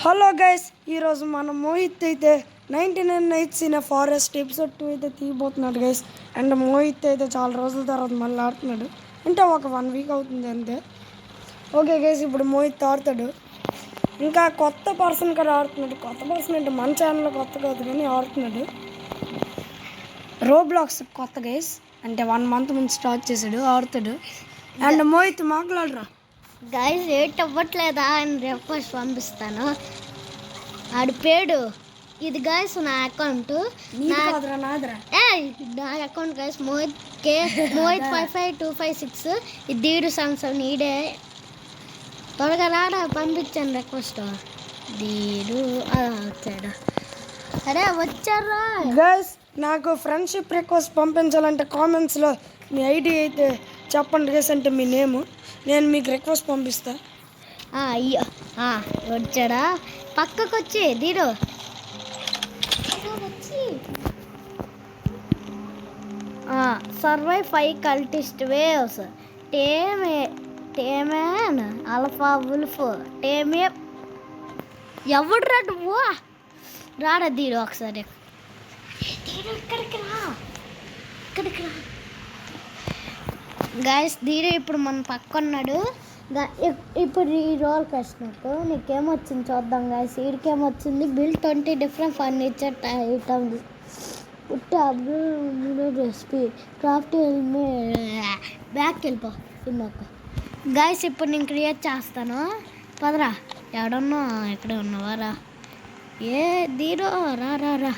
Hello guys, ఈరోజు మన మోహిత్ అయితే 99 నైట్స్ ఇన్ ఫారెస్ట్ ఎపిసోడ్ 2 అయితే తీయబోతున్నాడు గైస్. అండ్ మోహిత్ అయితే చాలా రోజుల తర్వాత మళ్ళీ ఆడుతున్నాడు, అంటే ఒక 1 వీక్ అవుతుంది అంతే. ఓకే గైస్, ఇప్పుడు మోహిత్ ఆడుతాడు. ఇంకా కొత్త పర్సన్ కూడా ఆడుతున్నాడు. కొత్త పర్సన్ అంటే మన ఛానల్లో కొత్త కాదు కానీ ఆడుతున్నాడు. రోబ్లాక్స్ కొత్త గైస్, అంటే 1 మంత్ ముందు స్టార్ట్ చేశాడు, ఆడుతాడు. అండ్ మోహిత్ మాట్లాడరా గైస్, రేట్ అవ్వట్లేదా అని రిక్వెస్ట్ పంపిస్తాను. ఆడి పేడు ఇది గైస్, నా అకౌంట్. నా అకౌంట్ గైస్ మోహిత్ 555256. ఇది దీడు సంవత్సరం ఈడే. త్వరగా రాడా, పంపించాను రిక్వెస్ట్. దీడు వచ్చాడు. అరే వచ్చారా గైస్, నాకు ఫ్రెండ్షిప్ రిక్వెస్ట్ పంపించాలంటే కామెంట్స్లో మీ ఐడి అయితే చెప్పండి గైస్, అంటే మీ నేము, నేను మీకు రిక్వెస్ట్ పంపిస్తా. అయ్యో వచ్చాడా, పక్కకు వచ్చి దీడు సర్వై 5 కల్టిస్ట్ వేవ్స్ టేమేన్ అల్ఫా వుల్ఫ్ టేమే. ఎవడు రా నువ్వు, రాడా దీడు ఒకసారి. ఇక్కడికి రా గాయస్. దీడు ఇప్పుడు మన పక్కన్నాడు. ఇప్పుడు ఈ రోల్ కసినట్టు నీకేమొచ్చింది చూద్దాం గాయస్. వీడికేమొచ్చింది, bill 20 different furniture items, recipe craft back వెళ్ళిపో ఇందాక. గాయస్ ఇప్పుడు నేను క్రియేట్ చేస్తాను, పదరా. ఎవడన్నా ఎక్కడే ఉన్నవారా? ఏ దీరో రా రా రా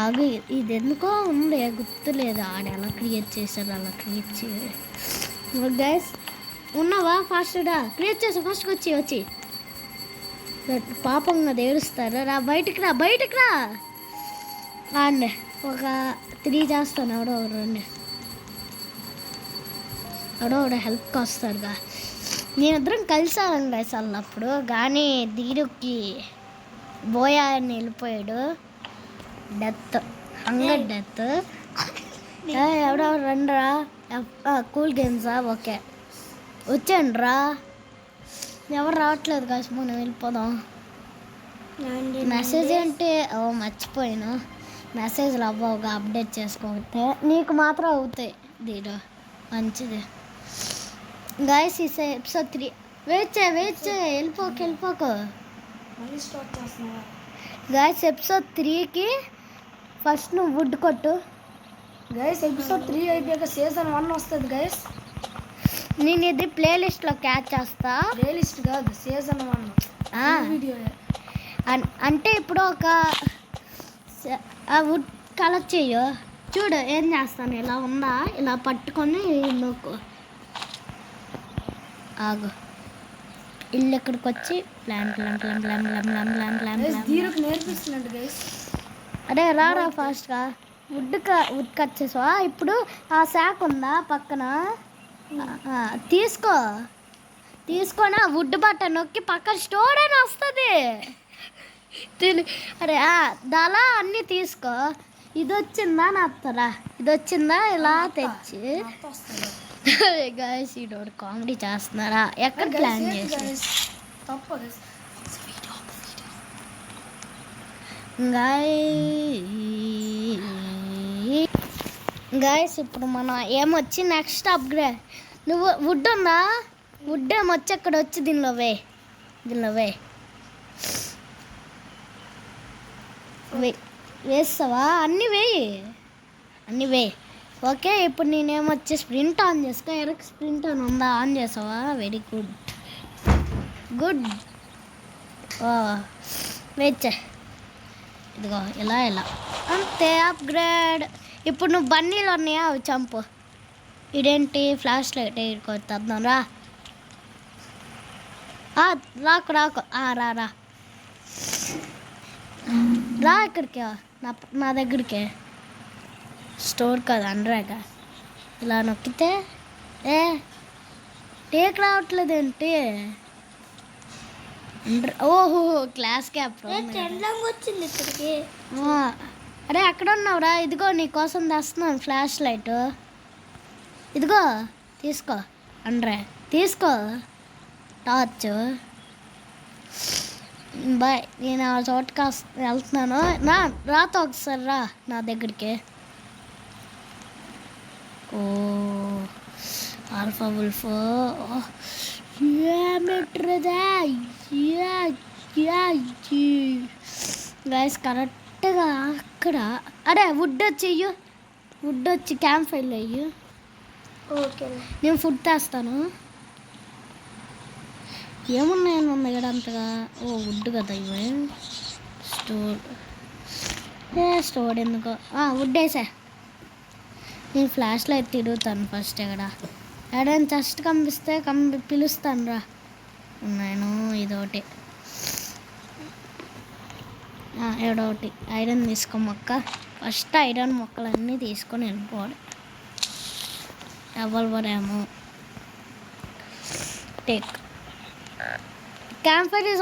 ఆగు, ఇది ఎందుకో ఉంది గుర్తులేదు. ఆడ ఎలా క్రియేట్ చేశారు, అలా క్రియేట్ చేయాలి. గైస్ ఉన్నావా? ఫాస్ట్గా క్రియేట్ చేసి ఫాస్ట్గా వచ్చి పాపంగా ఏడుస్తారా? రా బయటికి రా అండి. ఒక 3 చేస్తాను. ఎవడో హెల్ప్కి వస్తాడుగా. నేనిద్దరం కలిసాను గైస్ అప్పుడు, కానీ దీనికి బోయా అని వెళ్ళిపోయాడు. Hunger death. ఎవడో రండిరా, కూల్ గేమ్సా? ఓకే వచ్చాను రా. ఎవరు రావట్లేదు కాసి, మనం వెళ్ళిపోదాం. మెసేజ్ అంటే మర్చిపోయాను, మెసేజ్లు అవ్వవుగా అప్డేట్ చేసుకోకపోతే. నీకు మాత్రం అవుతాయి దీని, మంచిది. గాయస్ ఈ ఎపిసోడ్ 3 వెయిట్ చేయి వెళ్ళిపోకు. గాయస్ ఎపిసోడ్ 3కి ఫస్ట్ నువ్వు వుడ్ కొట్టు. గైస్ ఎపిసోడ్ 3 అయిపోయాక సీజన్ 1 వస్తుంది గైస్. నేను ఇది ప్లేలిస్ట్లో క్యాచ్ చేస్తా. ప్లేలిస్ట్ కాదు, సీజన్ 1 వీడియో. అంటే ఇప్పుడు ఒక వుడ్ కలెక్ట్ చెయ్యు. చూడు ఏం చేస్తాను, ఇలా ఉందా, ఇలా పట్టుకొని నొక్కు. ఆగు, ఇల్లు ఎక్కడికి వచ్చి ప్లాంట్ నేర్పిస్తున్నాడు గైస్. అరే రారా ఫాస్ట్గా. వుడ్ కట్ చేసావా? ఇప్పుడు ఆ శాఖ ఉందా పక్కన, తీసుకొని ఆ వుడ్ బట్ట నొక్కి పక్కన స్టోర్ అని వస్తుంది. అరే దాలా అన్నీ తీసుకో. ఇది వచ్చిందా నత్తరా, ఇది వచ్చిందా ఇలా తెచ్చి. గాయస్ ఈడోడు కామెడీ చేస్తున్నారా? ఎక్కడ ప్లాన్ చేసి గాయస్ ఇప్పుడు మన ఏమొచ్చి నెక్స్ట్ అప్గ్రేడ్. నువ్వు వుడ్ ఉందా? వుడ్ ఏమొచ్చి అక్కడ వచ్చి దీనిలో వేస్తావా? అన్నీ వేయి. ఓకే ఇప్పుడు నేనేమొచ్చి స్ప్రింట్ ఆన్ చేసుకో. ఎరకు స్ప్రింట్ ఆన్ ఉందా? ఆన్ చేసావా? Very good. వెయిట్ చేయి. ఇదిగో ఇలా అంతే అప్గ్రేడ్. ఇప్పుడు నువ్వు బన్నీలు ఉన్నాయా, అవి చంపు. ఇదేంటి ఫ్లాష్ లైట్ కొడుతున్నాం రా. రాకు రా ఇక్కడికి, నా దగ్గరికి. స్టోర్ కాదు, అండ్రాగా. ఇలా నొక్కితే టేక్ రావట్లేదు ఏంటి? ఓహో క్లాస్ క్యాప్ వచ్చింది ఇక్కడికి. అరే అక్కడ ఉన్నావురా, ఇదిగో నీకోసం తెస్తున్నాను ఫ్లాష్ లైట్. ఇదిగో తీసుకో అండ్రా, తీసుకో టార్చ్. బాయ్, నేను ఆ చోటుకి వెళ్తున్నాను. రాతో ఒకసారి రా నా దగ్గరికి. ఓ ఆల్ఫా వుల్ఫ్ ఏమిట్రదా గైస్ కరెక్ట్గా అక్కడ. అరే వుడ్ వచ్చి వుడ్ వచ్చి క్యాంప్ ఫైర్ అయ్యి. ఓకే. నేను ఫుడ్ తెస్తాను. ఏమున్నాయని ఉంది ఇక్కడ అంతగా. ఓ వుడ్ కదా ఇవి. స్టోర్ ఎందుకో వుడ్ వేసా. నేను ఫ్లాష్లో అయితే తిరుగుతాను ఫస్ట్. ఎక్కడైనా జస్ట్ కనిపిస్తే పిలుస్తాను రా. నేను ఇదొకటి ఏడొకటి ఐరన్ తీసుకో మొక్క. ఫస్ట్ ఐరన్ మొక్కలన్నీ తీసుకొని వెళ్ళిపోవాలి. రివాల్వర్ ఏమో టేక్. Camp fire is